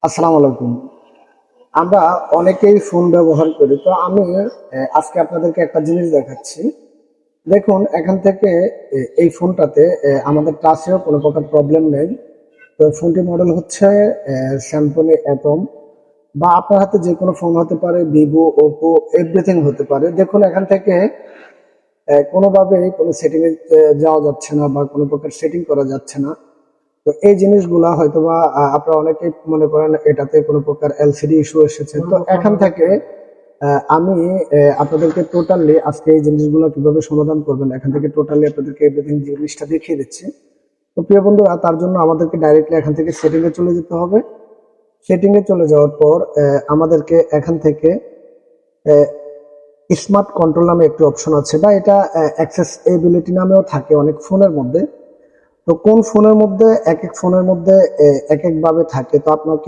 আসসালামু আলাইকুম। আমরা অনেকেই ফোন ব্যবহার করি। তো আমি আজকে আপনাদেরকে একটা জিনিস দেখাচ্ছি। দেখুন এখান থেকে এই ফোনটাতে আমাদের টাচেও কোনো প্রকার প্রবলেম নেই। তো ফোনটির মডেল হচ্ছে স্যামসং অ্যাটম, বা আপনার হাতে যে কোনো ফোন হতে পারে, ভিভো, ওপো, এভরিথিং হতে পারে। দেখুন এখান থেকে কোনোভাবেই কোনো সেটিং এ যাওয়া যাচ্ছে না, বা কোনো প্রকার সেটিং করা যাচ্ছে না। তো এই জিনিসগুলা হয়তোবা আপনারা অনেকেই মনে করেন এটাতে কোনো প্রকার এলসিডি ইস্যু এসেছে। তো এখান থেকে আমি আপনাদেরকে টোটালি আজকে এই জিনিসগুলো কিভাবে সমাধান করবেন এখান থেকে টোটালি আপনাদেরকে এভরিথিং জিনিসটা দেখিয়ে দিচ্ছি। তো প্রিয় বন্ধুরা, তার জন্য আমাদেরকে ডাইরেক্টলি এখান থেকে সেটিং এ চলে যেতে হবে। সেটিং এ চলে যাওয়ার পর আমাদেরকে এখান থেকে স্মার্ট কন্ট্রোল নামে একটি অপশন আছে, বা এটা অ্যাক্সেসএবিলিটি নামেও থাকে অনেক ফোনের মধ্যে। তো কোন ফোনের মধ্যে এক এক ফোনের মধ্যে এক এক ভাবে থাকে। তো আপনার